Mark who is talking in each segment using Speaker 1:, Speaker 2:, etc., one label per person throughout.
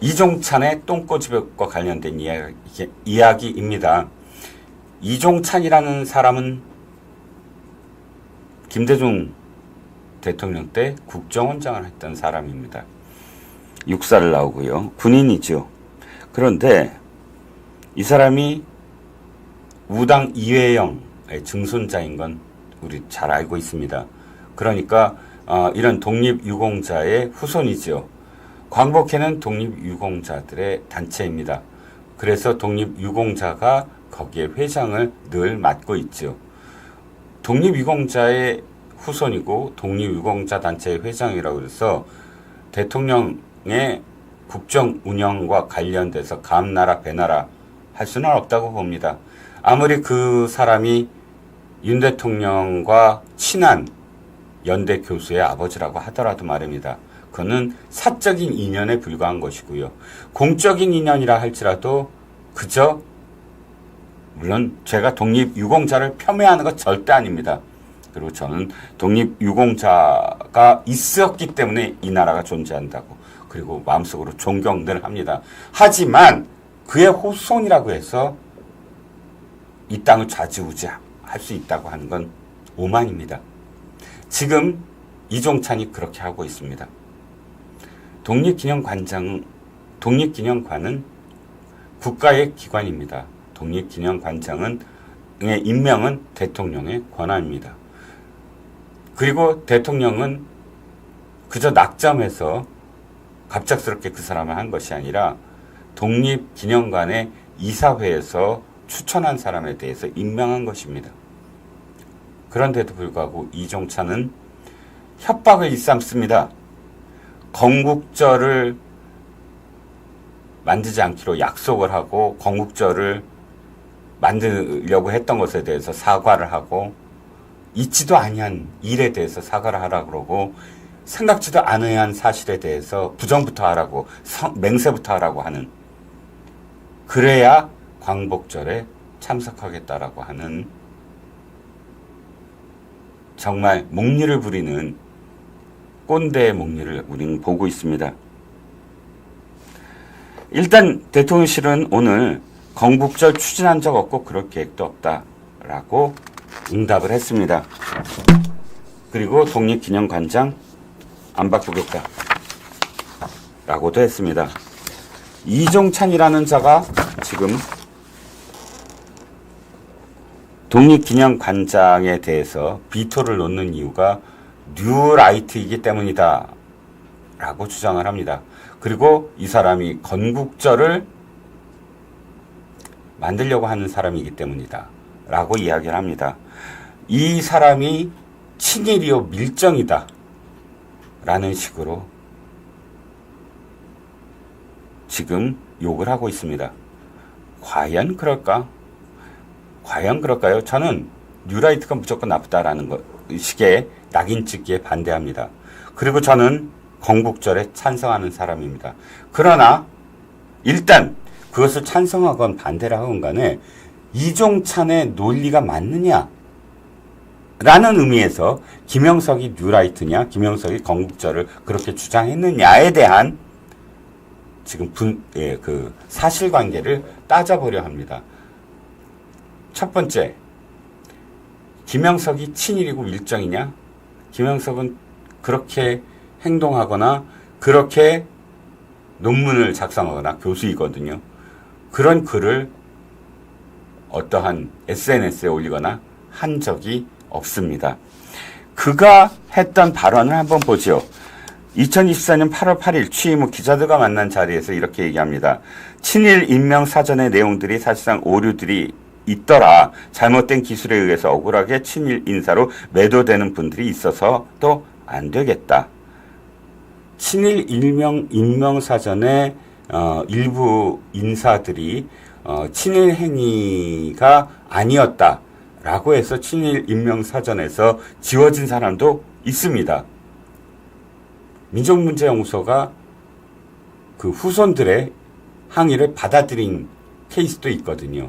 Speaker 1: 이종찬의 똥꼬집과 관련된 이야기입니다. 이종찬이라는 사람은 김대중 대통령 때 국정원장을 했던 사람입니다. 육사를 나오고요. 군인이죠. 그런데 이 사람이 우당 이회영의 증손자인 건 우리 잘 알고 있습니다. 그러니까 이런 독립유공자의 후손이죠. 광복회는 독립유공자들의 단체입니다. 그래서 독립유공자가 거기에 회장을 늘 맡고 있죠. 독립유공자의 후손이고 독립유공자 단체의 회장이라고 해서 대통령의 국정 운영과 관련돼서 감나라 배나라 할 수는 없다고 봅니다. 아무리 그 사람이 윤 대통령과 친한 연대 교수의 아버지라고 하더라도 말입니다. 그거는 사적인 인연에 불과한 것이고요. 공적인 인연이라 할지라도 그저 물론 제가 독립유공자를 폄훼하는 것 절대 아닙니다. 그리고 저는 독립유공자가 있었기 때문에 이 나라가 존재한다고 그리고 마음속으로 존경들 합니다. 하지만 그의 후손이라고 해서 이 땅을 좌지우지할 수 있다고 하는 건 오만입니다. 지금 이종찬이 그렇게 하고 있습니다. 독립기념관은 국가의 기관입니다. 독립기념관장의 임명은 대통령의 권한입니다. 그리고 대통령은 그저 낙점해서 갑작스럽게 그 사람을 한 것이 아니라 독립기념관의 이사회에서 추천한 사람에 대해서 임명한 것입니다. 그런데도 불구하고 이종찬은 협박을 일삼습니다. 건국절을 만들지 않기로 약속을 하고 건국절을 만들려고 했던 것에 대해서 사과를 하고 있지도 아니한 일에 대해서 사과를 하라고 그러고 생각지도 않은 사실에 대해서 부정부터 하라고 맹세부터 하라고 하는 그래야 광복절에 참석하겠다라고 하는 정말 목리를 부리는 꼰대의 목리를 우리는 보고 있습니다. 일단 대통령실은 오늘 건국절 추진한 적 없고 그럴 계획도 없다라고 응답을 했습니다. 그리고 독립기념관장 안 바꾸겠다 라고도 했습니다. 이종찬이라는 자가 지금 독립기념관장에 대해서 비토를 놓는 이유가 뉴라이트이기 때문이다 라고 주장을 합니다. 그리고 이 사람이 건국절을 만들려고 하는 사람이기 때문이다 라고 이야기를 합니다. 이 사람이 친일이요 밀정이다 라는 식으로 지금 욕을 하고 있습니다. 과연 그럴까? 과연 그럴까요? 저는 뉴라이트가 무조건 나쁘다라는 식의 낙인 찍기에 반대합니다. 그리고 저는 건국절에 찬성하는 사람입니다. 그러나 일단 그것을 찬성하건 반대를 하건 간에 이종찬의 논리가 맞느냐? 라는 의미에서 김영석이 뉴라이트냐, 김영석이 건국절을 그렇게 주장했느냐에 대한 지금 그 사실관계를 따져보려 합니다. 첫 번째, 김영석이 친일이고 밀정이냐? 김영석은 그렇게 행동하거나 그렇게 논문을 작성하거나 교수이거든요. 그런 글을 어떠한 SNS에 올리거나 한 적이 없습니다. 그가 했던 발언을 한번 보죠. 2024년 8월 8일 취임 후 기자들과 만난 자리에서 이렇게 얘기합니다. 친일 임명 사전의 내용들이 사실상 오류들이 있더라. 잘못된 기술에 의해서 억울하게 친일 인사로 매도되는 분들이 있어서도 안 되겠다. 친일 임명 사전에 일부 인사들이 친일 행위가 아니었다라고 해서 친일 임명 사전에서 지워진 사람도 있습니다. 민족문제연구소가 그 후손들의 항의를 받아들인 케이스도 있거든요.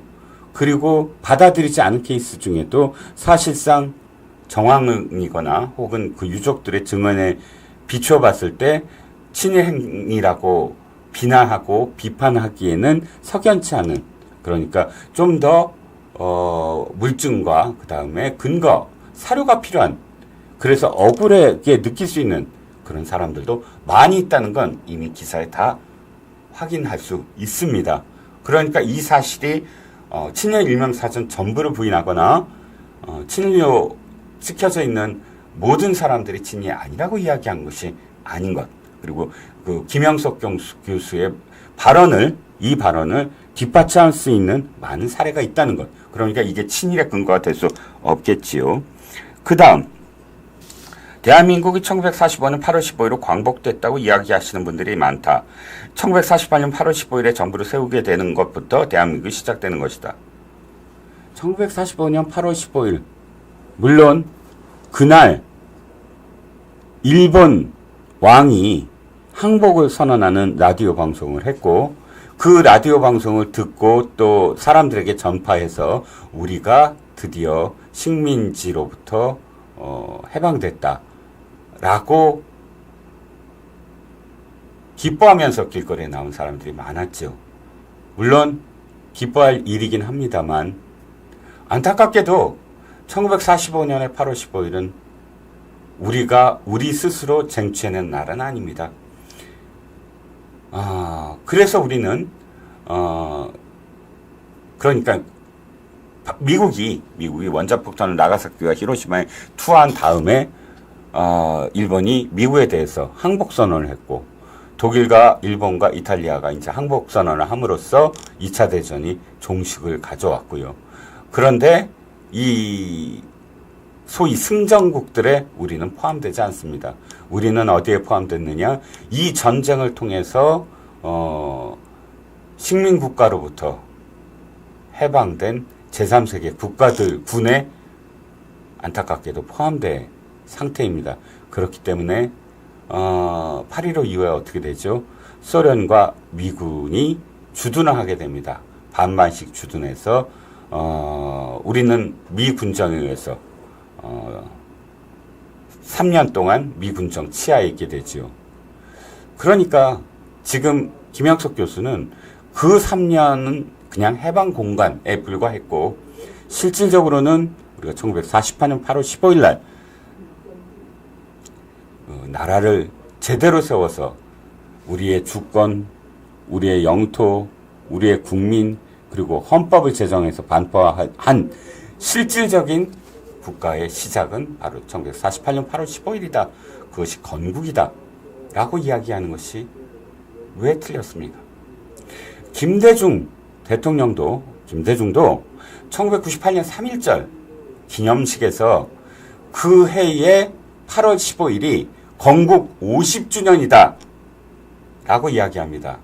Speaker 1: 그리고 받아들이지 않은 케이스 중에도 사실상 정황이거나 혹은 그 유족들의 증언에 비추어 봤을 때 친일 행위라고 비난하고 비판하기에는 석연치 않은, 그러니까 좀 더 물증과 그 다음에 근거, 사료가 필요한, 그래서 억울하게 느낄 수 있는 그런 사람들도 많이 있다는 건 이미 기사에 다 확인할 수 있습니다. 그러니까 이 사실이 친일 일명사전 전부를 부인하거나 친일로 찍혀져 있는 모든 사람들이 친일이 아니라고 이야기한 것이 아닌 것. 그리고 그 김영석 교수의 이 발언을 뒷받침할 수 있는 많은 사례가 있다는 것. 그러니까 이게 친일의 근거가 될 수 없겠지요. 그 다음, 대한민국이 1945년 8월 15일로 광복됐다고 이야기하시는 분들이 많다. 1948년 8월 15일에 정부를 세우게 되는 것부터 대한민국이 시작되는 것이다. 1945년 8월 15일, 물론 그날 일본 왕이 항복을 선언하는 라디오 방송을 했고, 그 라디오 방송을 듣고 또 사람들에게 전파해서 우리가 드디어 식민지로부터 해방됐다 라고 기뻐하면서 길거리에 나온 사람들이 많았죠. 물론 기뻐할 일이긴 합니다만 안타깝게도 1945년의 8월 15일은 우리가 우리 스스로 쟁취해낸 날은 아닙니다. 그래서 우리는 그러니까 미국이 원자폭탄을 나가사키와 히로시마에 투하한 다음에 일본이 미국에 대해서 항복선언을 했고, 독일과 일본과 이탈리아가 이제 항복선언을 함으로써 2차 대전이 종식을 가져왔고요. 그런데 이 소위 승전국들에 우리는 포함되지 않습니다. 우리는 어디에 포함됐느냐? 이 전쟁을 통해서 식민국가로부터 해방된 제3세계 국가들 군에 안타깝게도 포함된 상태입니다. 그렇기 때문에 8.15 이후에 어떻게 되죠? 소련과 미군이 주둔을 하게 됩니다. 반반씩 주둔해서 우리는 미 군정에 의해서 3년 동안 미 군정 치하에 있게 되죠. 그러니까 지금 김영석 교수는 그 3년은 그냥 해방 공간에 불과했고, 실질적으로는 우리가 1948년 8월 15일 날 나라를 제대로 세워서 우리의 주권, 우리의 영토, 우리의 국민, 그리고 헌법을 제정해서 반포한 실질적인 국가의 시작은 바로 1948년 8월 15일이다. 그것이 건국이다. 라고 이야기하는 것이 왜 틀렸습니까? 김대중 대통령도, 김대중도 1998년 3.1절 기념식에서 그 해에 8월 15일이 건국 50주년이다. 라고 이야기합니다.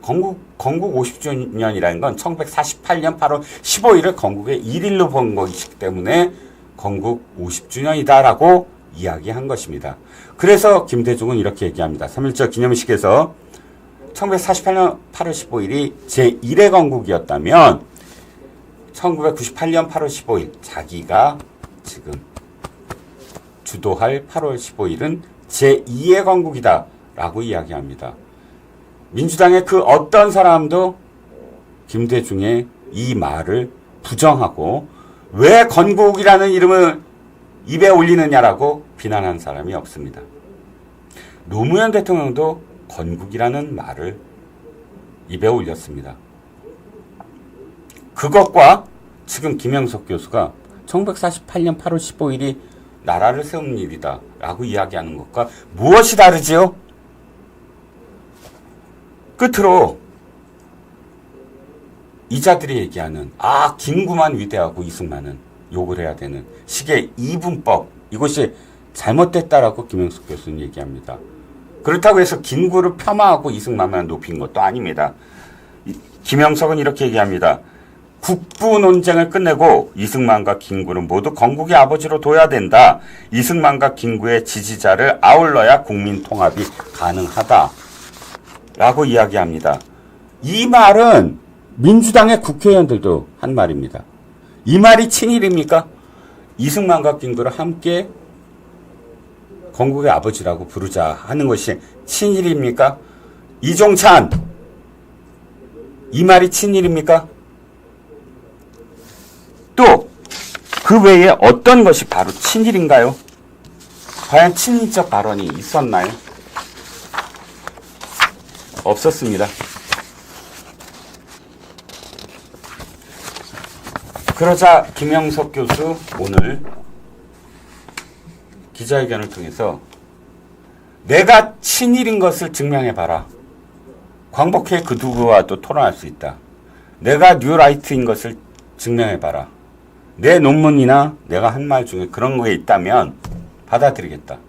Speaker 1: 건국 50주년이라는 건 1948년 8월 15일을 건국의 1일로 본 것이기 때문에 건국 50주년이다 라고 이야기한 것입니다. 그래서 김대중은 이렇게 얘기합니다. 3.1절 기념식에서 1948년 8월 15일이 제1회 건국이었다면 1998년 8월 15일 자기가 지금 주도할 8월 15일은 제2의 건국이다 라고 이야기합니다. 민주당의 그 어떤 사람도 김대중의 이 말을 부정하고 왜 건국이라는 이름을 입에 올리느냐라고 비난한 사람이 없습니다. 노무현 대통령도 건국이라는 말을 입에 올렸습니다. 그것과 지금 김영석 교수가 1948년 8월 15일이 나라를 세우는 일이다 라고 이야기하는 것과 무엇이 다르지요? 끝으로 이자들이 얘기하는 김구만 위대하고 이승만은 욕을 해야 되는 식의 이분법, 이것이 잘못됐다라고 김영석 교수는 얘기합니다. 그렇다고 해서 김구를 폄하하고 이승만만 높인 것도 아닙니다. 김영석은 이렇게 얘기합니다. 국부 논쟁을 끝내고 이승만과 김구는 모두 건국의 아버지로 둬야 된다. 이승만과 김구의 지지자를 아울러야 국민 통합이 가능하다. 라고 이야기합니다. 이 말은 민주당의 국회의원들도 한 말입니다. 이 말이 친일입니까? 이승만과 김구를 함께 건국의 아버지라고 부르자 하는 것이 친일입니까? 이종찬 이 말이 친일입니까? 또 그 외에 어떤 것이 바로 친일인가요? 과연 친일적 발언이 있었나요? 없었습니다. 그러자 김영석 교수 오늘 기자회견을 통해서 내가 친일인 것을 증명해봐라. 광복회 그 누구와도 토론할 수 있다. 내가 뉴라이트인 것을 증명해봐라. 내 논문이나 내가 한 말 중에 그런 게 있다면 받아들이겠다.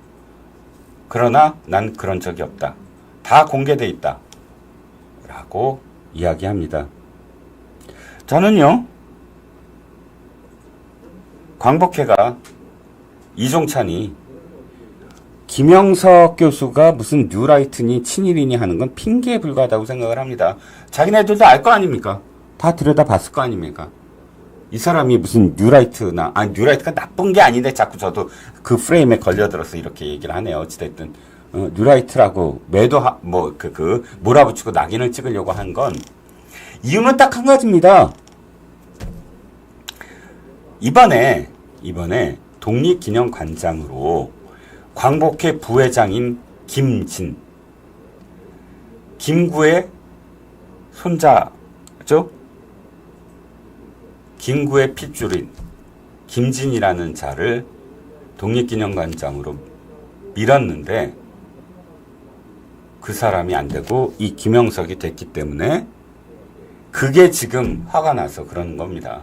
Speaker 1: 그러나 난 그런 적이 없다. 다 공개돼 있다. 라고 이야기합니다. 저는요, 광복회가 이종찬이 김영석 교수가 무슨 뉴라이트니 친일이니 하는 건 핑계에 불과하다고 생각을 합니다. 자기네들도 알 거 아닙니까? 다 들여다봤을 거 아닙니까? 이 사람이 무슨 뉴라이트나, 뉴라이트가 나쁜 게 아닌데 자꾸 저도 그 프레임에 걸려들어서 이렇게 얘기를 하네요. 어찌됐든 뉴라이트라고 몰아붙이고 낙인을 찍으려고 한 건 이유는 딱 한 가지입니다. 이번에 독립기념관장으로 광복회 부회장인 김구의 손자죠? 김구의 핏줄인 김진이라는 자를 독립기념관장으로 밀었는데 그 사람이 안 되고 이 김영석이 됐기 때문에 그게 지금 화가 나서 그러는 겁니다.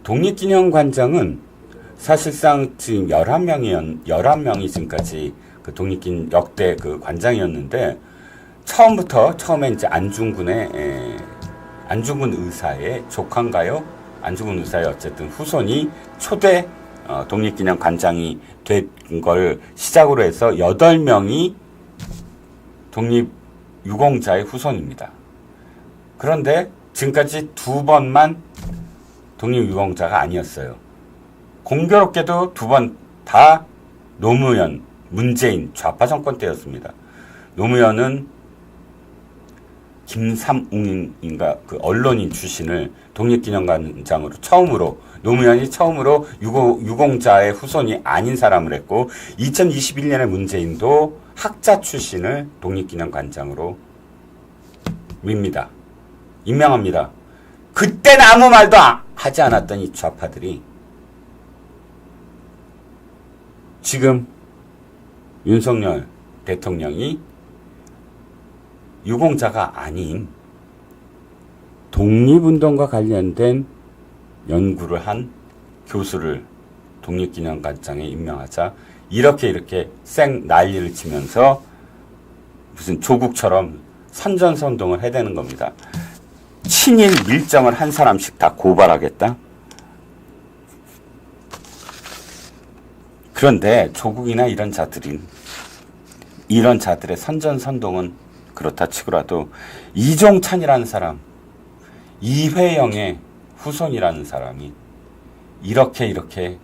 Speaker 1: 독립기념관장은 사실상 지금 11명이 지금까지 그 역대 그 관장이었는데 처음에 이제 안중근 의사의 조카인가요? 안중근 의사의 어쨌든 후손이 초대 독립기념관장이 된 걸 시작으로 해서 8명이 독립유공자의 후손입니다. 그런데 지금까지 2번만 독립유공자가 아니었어요. 공교롭게도 2번 다 노무현, 문재인 좌파 정권 때였습니다. 노무현은 김삼웅인가 그 언론인 출신을 독립기념관장으로 노무현이 처음으로 유공자의 후손이 아닌 사람을 했고 2021년에 문재인도 학자 출신을 독립기념관장으로 임명합니다. 그때는 아무 말도 하지 않았던 이 좌파들이 지금 윤석열 대통령이 유공자가 아닌 독립운동과 관련된 연구를 한 교수를 독립기념관장에 임명하자 이렇게 생 난리를 치면서 무슨 조국처럼 선전선동을 해대는 겁니다. 친일 밀정을 한 사람씩 다 고발하겠다? 그런데 조국이나 이런 자들의 선전선동은 그렇다 치고라도 이종찬이라는 사람, 이회영의 후손이라는 사람이 이렇게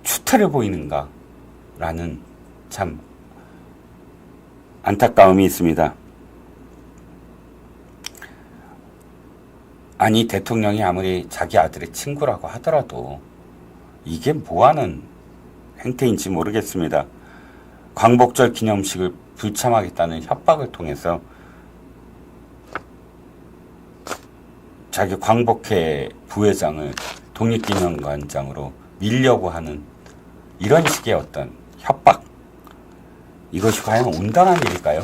Speaker 1: 추태를 보이는가라는 참 안타까움이 있습니다. 아니 대통령이 아무리 자기 아들의 친구라고 하더라도 이게 뭐하는 행태인지 모르겠습니다. 광복절 기념식을 불참하겠다는 협박을 통해서 자기 광복회 부회장을 독립기념관장으로 밀려고 하는 이런 식의 어떤 협박, 이것이 과연 온당한 일일까요?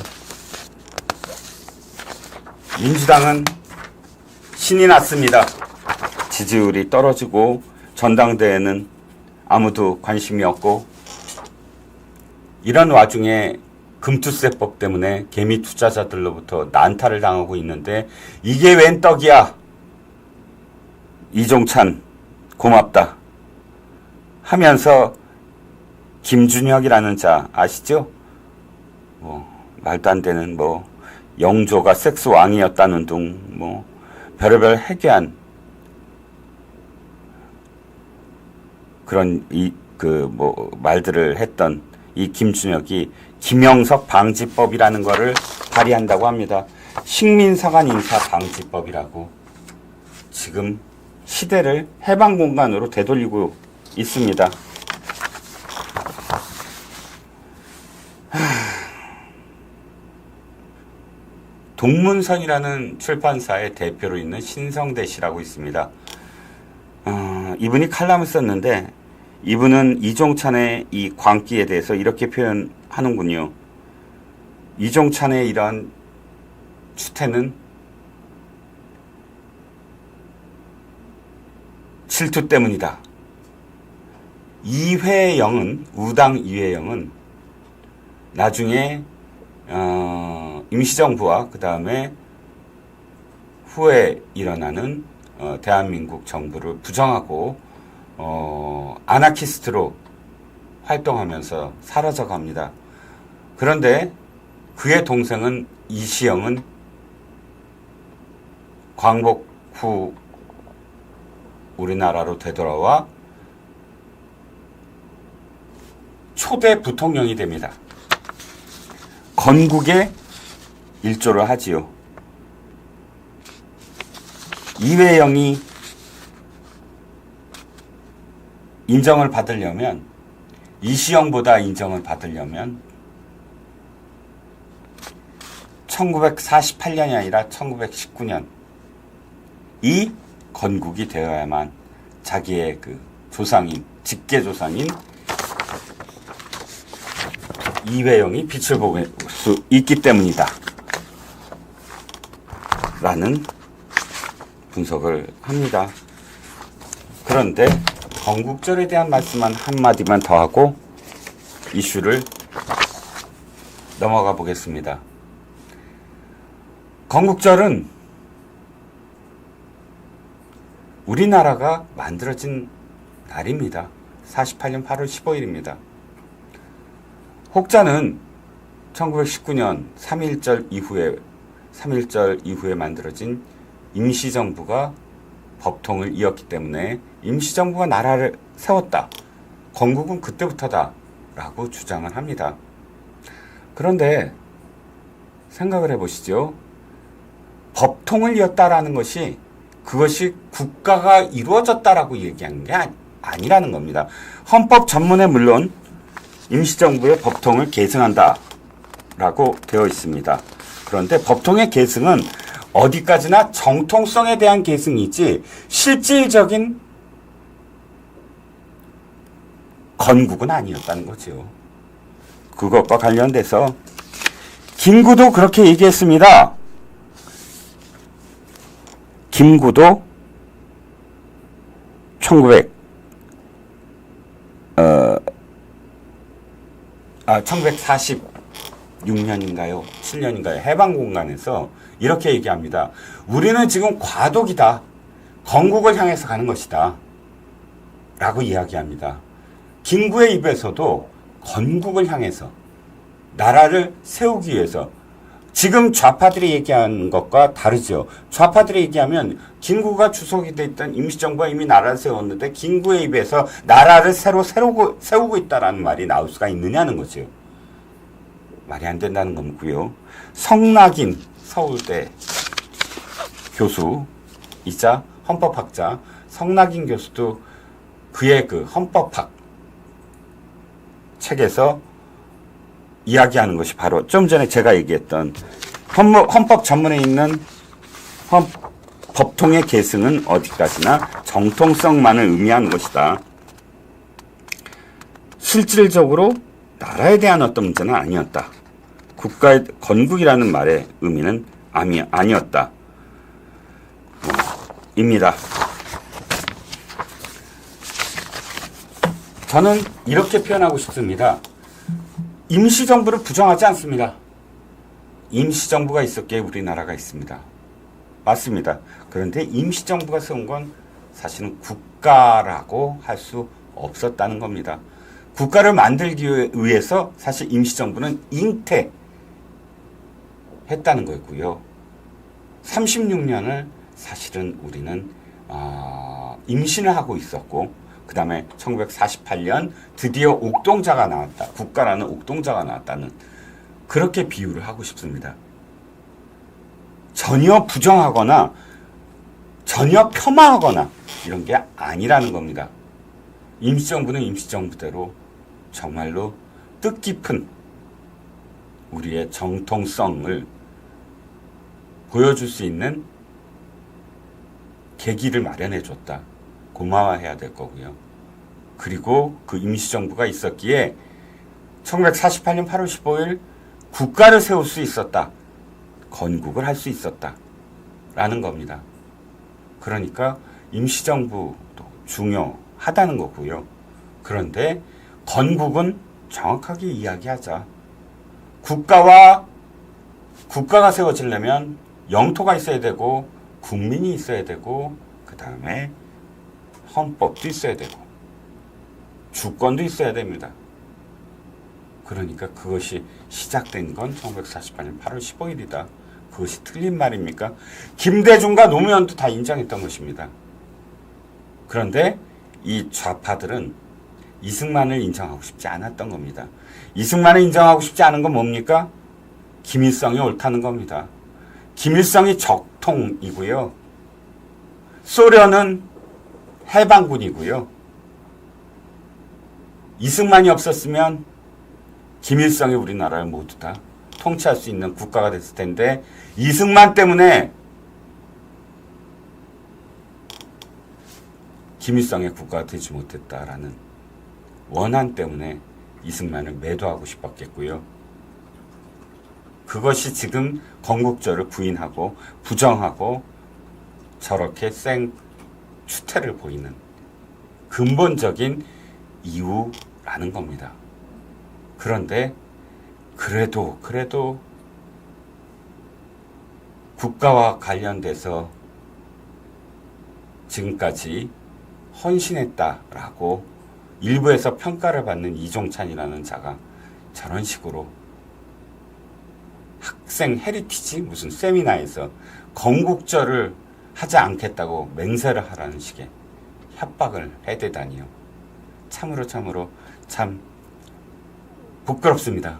Speaker 1: 민주당은 신이 났습니다. 지지율이 떨어지고 전당대회는 아무도 관심이 없고 이런 와중에 금투세법 때문에 개미 투자자들로부터 난타를 당하고 있는데 이게 웬 떡이야? 이종찬 고맙다 하면서 김준혁이라는 자 아시죠? 말도 안 되는 영조가 섹스 왕이었다는 등 별의별 해괴한 그런 말들을 했던 이 김준혁이 김영석 방지법이라는 거를 발의한다고 합니다. 식민사관 인사 방지법이라고 지금 시대를 해방 공간으로 되돌리고 있습니다. 동문선이라는 출판사의 대표로 있는 신성대 씨라고 있습니다. 이분이 칼럼을 썼는데 이분은 이종찬의 이 광기에 대해서 이렇게 표현하는군요. 이종찬의 이런 추태는 질투 때문이다. 이회영은, 우당 이회영은 나중에 임시정부와 그 다음에 후에 일어나는 대한민국 정부를 부정하고 아나키스트로 활동하면서 사라져갑니다. 그런데 그의 동생은 이시영은 광복 후 우리나라로 되돌아와 초대 부통령이 됩니다. 건국에 일조를 하지요. 이회영이 인정을 받으려면, 이시영보다 인정을 받으려면 1948년이 아니라 1919년 이 건국이 되어야만 자기의 그 조상인, 직계조상인 이회영이 빛을 볼 수 있기 때문이다 라는 분석을 합니다. 그런데 건국절에 대한 말씀만 한마디만 더 하고 이슈를 넘어가 보겠습니다. 건국절은 우리나라가 만들어진 날입니다. 48년 8월 15일입니다. 혹자는 1919년 3.1절 이후에 만들어진 임시정부가 법통을 이었기 때문에 임시정부가 나라를 세웠다. 건국은 그때부터다. 라고 주장을 합니다. 그런데 생각을 해보시죠. 법통을 이었다라는 것이 그것이 국가가 이루어졌다라고 얘기한 게 아니라는 겁니다. 헌법 전문에 물론 임시정부의 법통을 계승한다 라고 되어 있습니다. 그런데 법통의 계승은 어디까지나 정통성에 대한 계승이지 실질적인 건국은 아니었다는 거죠. 그것과 관련돼서 김구도 그렇게 얘기했습니다. 김구도 1946년인가요? 7년인가요? 해방공간에서 이렇게 얘기합니다. 우리는 지금 과도기다. 건국을 향해서 가는 것이다. 라고 이야기합니다. 김구의 입에서도 건국을 향해서 나라를 세우기 위해서 지금 좌파들이 얘기하는 것과 다르죠. 좌파들이 얘기하면 김구가 주석이 돼 있던 임시정부가 이미 나라를 세웠는데 김구의 입에서 나라를 새로 세우고 있다라는 말이 나올 수가 있느냐는 거죠. 말이 안 된다는 거고요. 성낙인 서울대 교수이자 헌법학자 성낙인 교수도 그의 그 헌법학 책에서 이야기하는 것이 바로 좀 전에 제가 얘기했던 헌법 전문에 있는 법통의 계승은 어디까지나 정통성만을 의미하는 것이다. 실질적으로 나라에 대한 어떤 문제는 아니었다. 국가의 건국이라는 말의 의미는 아니었다. 입니다. 저는 이렇게 표현하고 싶습니다. 임시정부를 부정하지 않습니다. 임시정부가 있었기에 우리나라가 있습니다. 맞습니다. 그런데 임시정부가 세운 건 사실은 국가라고 할 수 없었다는 겁니다. 국가를 만들기 위해서 사실 임시정부는 잉태했다는 거고요. 36년을 사실은 우리는 임신을 하고 있었고 그 다음에 1948년 드디어 옥동자가 나왔다. 국가라는 옥동자가 나왔다는 그렇게 비유를 하고 싶습니다. 전혀 부정하거나 전혀 폄하하거나 이런 게 아니라는 겁니다. 임시정부는 임시정부대로 정말로 뜻깊은 우리의 정통성을 보여줄 수 있는 계기를 마련해 줬다. 고마워해야 될 거고요. 그리고 그 임시정부가 있었기에 1948년 8월 15일 국가를 세울 수 있었다. 건국을 할 수 있었다. 라는 겁니다. 그러니까 임시정부도 중요하다는 거고요. 그런데 건국은 정확하게 이야기하자. 국가가 세워지려면 영토가 있어야 되고 국민이 있어야 되고 그 다음에 헌법도 있어야 되고 주권도 있어야 됩니다. 그러니까 그것이 시작된 건 1948년 8월 15일이다. 그것이 틀린 말입니까? 김대중과 노무현도 다 인정했던 것입니다. 그런데 이 좌파들은 이승만을 인정하고 싶지 않았던 겁니다. 이승만을 인정하고 싶지 않은 건 뭡니까? 김일성이 옳다는 겁니다. 김일성이 적통이고요. 소련은 해방군이고요. 이승만이 없었으면 김일성이 우리나라를 모두 다 통치할 수 있는 국가가 됐을 텐데 이승만 때문에 김일성의 국가가 되지 못했다라는 원한 때문에 이승만을 매도하고 싶었겠고요. 그것이 지금 건국절을 부인하고 부정하고 저렇게 추태를 보이는 근본적인 이유라는 겁니다. 그런데 그래도 국가와 관련돼서 지금까지 헌신했다라고 일부에서 평가를 받는 이종찬이라는 자가 저런 식으로 학생 헤리티지 무슨 세미나에서 건국절을 하지 않겠다고 맹세를 하라는 식의 협박을 해대다니요. 참으로 참 부끄럽습니다.